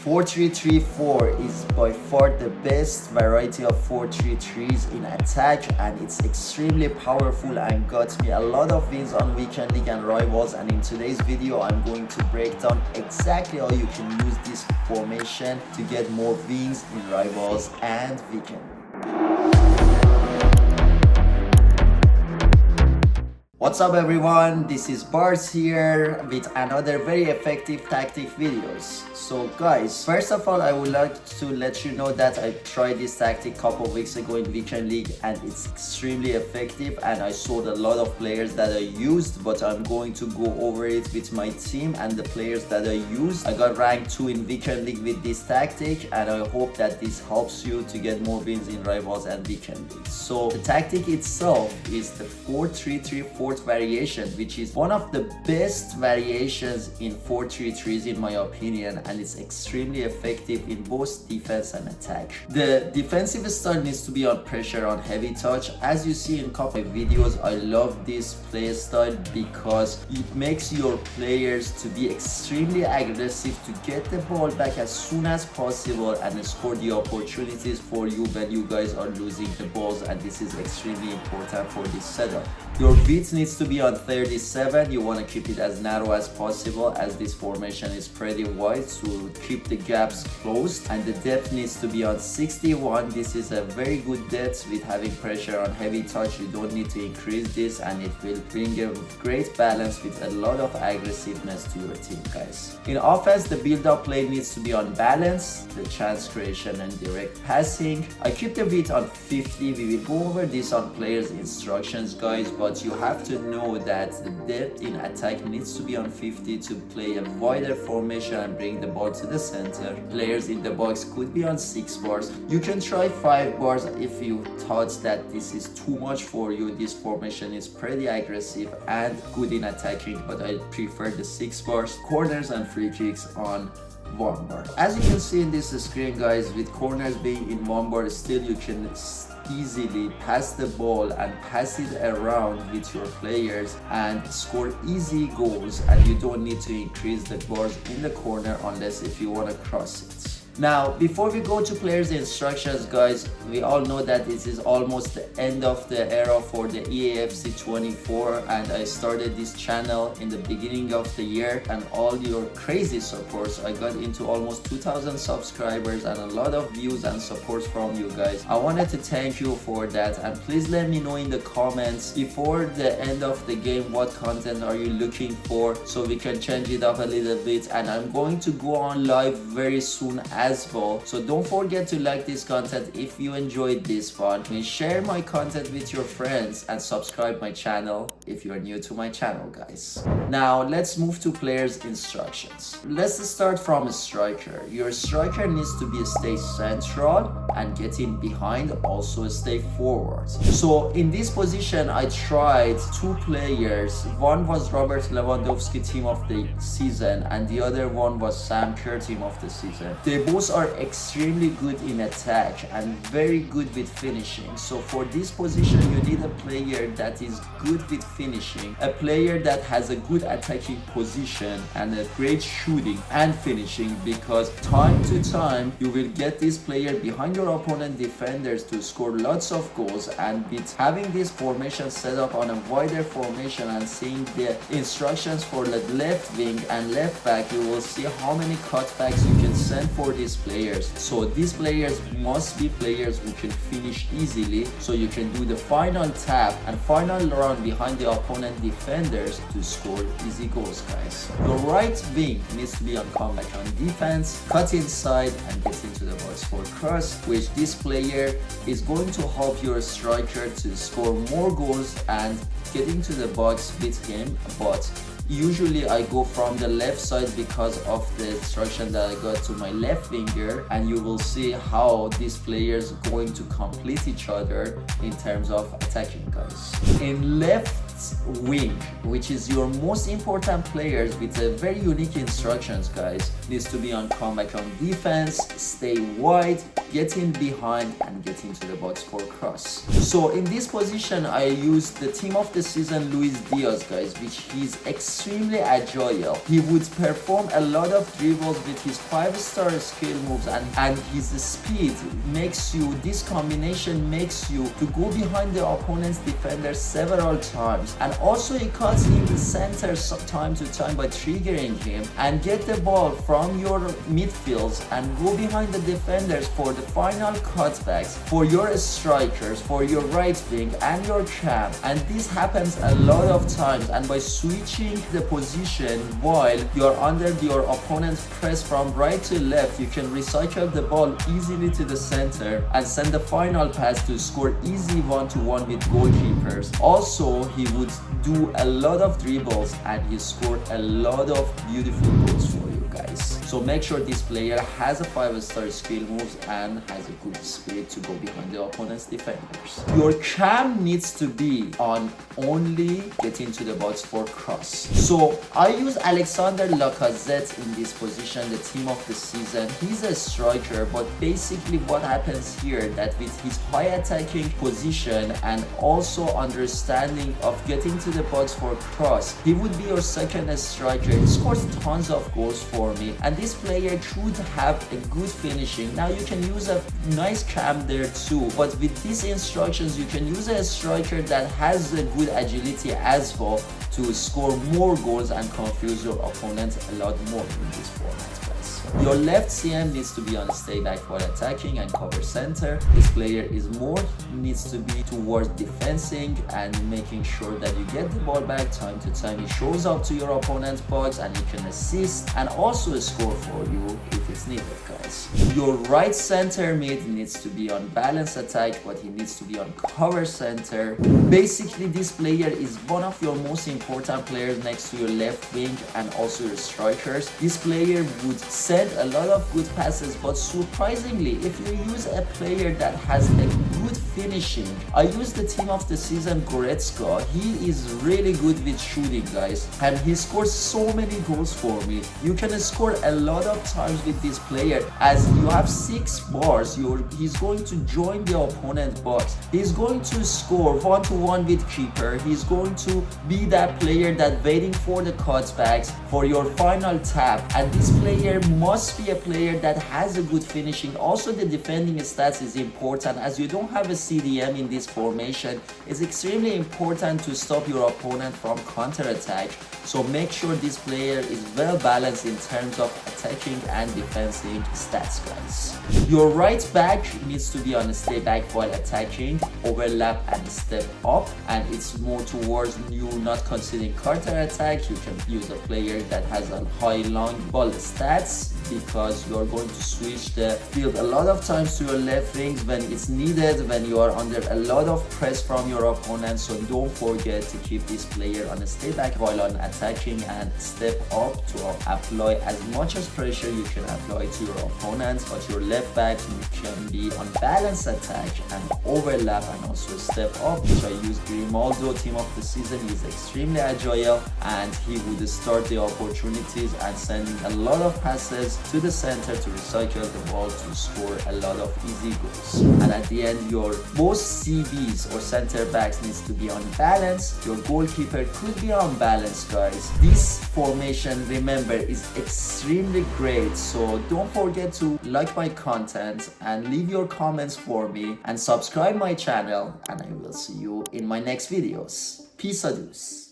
4-3-3-4 is by far the best variety of 4-3-3s in attack, and it's extremely powerful and got me a lot of wins on Weekend League and Rivals. And in today's video I'm going to break down exactly how you can use this formation to get more wins in Rivals and Weekend League. What's up everyone, this is BARDS here with another very effective tactic videos. So guys, first of all I would like to let you know that I tried this tactic a couple of weeks ago in Weekend League and it's extremely effective, and I saw a lot of players that I used, but I'm going to go over it with my team and the players that I used. I got rank 2 in Weekend League with this tactic, and I hope that this helps you to get more wins in Rivals and Weekend League. So the tactic itself is the 4-3-3-4 variation, which is one of the best variations in 4-3-3s in my opinion, and it's extremely effective in both defense and attack. The defensive style needs to be on pressure on heavy touch. As you see in a couple of videos, I love this play style because it makes your players to be extremely aggressive to get the ball back as soon as possible and score the opportunities for you when you guys are losing the balls, and this is extremely important for this setup. Your width needs to be on 37. You want to keep it as narrow as possible as this formation is pretty wide, to keep the gaps closed, and the depth needs to be on 61. This is a very good depth with having pressure on heavy touch. You don't need to increase this, and it will bring a great balance with a lot of aggressiveness to your team, guys. In offense, the build-up play needs to be on balance, the chance creation and direct passing. I keep the width on 50. We will go over this on players instructions, guys, but you have to know that the depth in attack needs to be on 50 to play a wider formation and bring the ball to the center. Players in the box could be on 6 bars. You can try 5 bars if you thought that this is too much for you. This formation is pretty aggressive and good in attacking, but I prefer the 6 bars. Corners and free kicks on 1 bar. As you can see in this screen, guys, with corners being in 1 bar, still you can easily pass the ball and pass it around with your players and score easy goals, and you don't need to increase the bars in the corner unless if you want to cross it. Now, before we go to players instructions, guys, we all know that this is almost the end of the era for the EAFC 24, and I started this channel in the beginning of the year, and all your crazy supports. I got into almost 2,000 subscribers and a lot of views and support from you guys. I wanted to thank you for that, and please let me know in the comments before the end of the game what content are you looking for, so we can change it up a little bit. And I'm going to go on live very soon as well, so don't forget to like this content if you enjoyed this one, and share my content with your friends, and subscribe my channel if you're new to my channel, guys. Now let's move to players instructions. Let's start from a striker. Your striker needs to be stay central and get in behind, also stay forward. So in this position I tried 2 players. One was Robert Lewandowski team of the season, and the other one was Sam Kerr team of the season. They both are extremely good in attack and very good with finishing. So for this position you need a player that is good with finishing, a player that has a good attacking position and a great shooting and finishing, because time to time you will get this player behind your opponent defenders to score lots of goals. And with having this formation set up on a wider formation and seeing the instructions for the left wing and left back, you will see how many cutbacks you can send for these players. So these players must be players who can finish easily, so you can do the final tap and final run behind the opponent defenders to score easy goals, guys. Your right wing needs to be on comeback on defense, cut inside and get into the box for cross, which this player is going to help your striker to score more goals and get into the box with him. But usually I go from the left side because of the instruction that I got to my left winger, and you will see how these players going to complete each other in terms of attacking, guys. In left wing, which is your most important players with a very unique instructions, guys, needs to be on comeback on defense, stay wide, getting behind and getting to the box for cross. So in this position, I used the team of the season Luis Diaz, guys, which he's extremely agile. He would perform a lot of dribbles with his 5-star skill moves, and his speed makes you, this combination makes you to go behind the opponent's defender several times, and also he cuts in the center time to time by triggering him and get the ball from your midfields and go behind the defenders for the final cutbacks for your strikers, for your right wing and your cam. And this happens a lot of times, and by switching the position while you're under your opponent's press from right to left, you can recycle the ball easily to the center and send the final pass to score easy 1-to-1 with goalkeepers. Also, he would do a lot of dribbles and he scored a lot of beautiful goals for you guys. So make sure this player has a 5-star skill moves and has a good speed to go behind the opponent's defenders. Your cam needs to be on only getting to the box for cross. So I use Alexander Lacazette in this position, the team of the season. He's a striker, but basically what happens here, that with his high attacking position and also understanding of getting to the box for cross, he would be your second striker. He scores tons of goals for me, and this player should have a good finishing. Now you can use a nice cam there too, but with these instructions you can use a striker that has a good agility as well to score more goals and confuse your opponent a lot more in this format. Your left CM needs to be on stay back while attacking and cover center. This player is more needs to be towards defending and making sure that you get the ball back time to time. He shows up to your opponent's box and he can assist and also score for you if it's needed, guys. Your right center mid needs to be on balance attack, but he needs to be on cover center. Basically, this player is one of your most important players next to your left wing and also your strikers. This player would send a lot of good passes, but surprisingly, if you use a player that has a good finishing, I use the team of the season Goretzka. He is really good with shooting, guys, and he scores so many goals for me. You can score a lot of times with this player, as you have 6 bars. He's going to join the opponent box. He's going to score 1-to-1 with keeper. He's going to be that player that waiting for the cutbacks for your final tap, and this player must be a player that has a good finishing. Also, the defending stats is important, as you don't have a CDM in this formation. It's extremely important to stop your opponent from counter attack, so make sure this player is well balanced in terms of attacking and defensive stats, guys. Your right back needs to be on a stay back while attacking, overlap and step up, and it's more towards you not considering counter attack. You can use a player that has a high long ball stats, because you're going to switch the field a lot of times to your left wings when it's needed, when you are under a lot of press from your opponent. So don't forget to keep this player on a stay back while on attacking and step up to apply as much as pressure you can apply to your opponent. But your left back can be on balance attack and overlap and also step up, which I use Grimaldo, team of the season. He's extremely agile and he would start the opportunities and sending a lot of passes to the center to recycle the ball to score a lot of easy goals. And at the end, your both CBs or center backs needs to be on balance. Your goalkeeper could be on balance, guys. This formation, remember, is extremely great, so don't forget to like my content and leave your comments for me and subscribe my channel, and I will see you in my next videos. Peace, adios.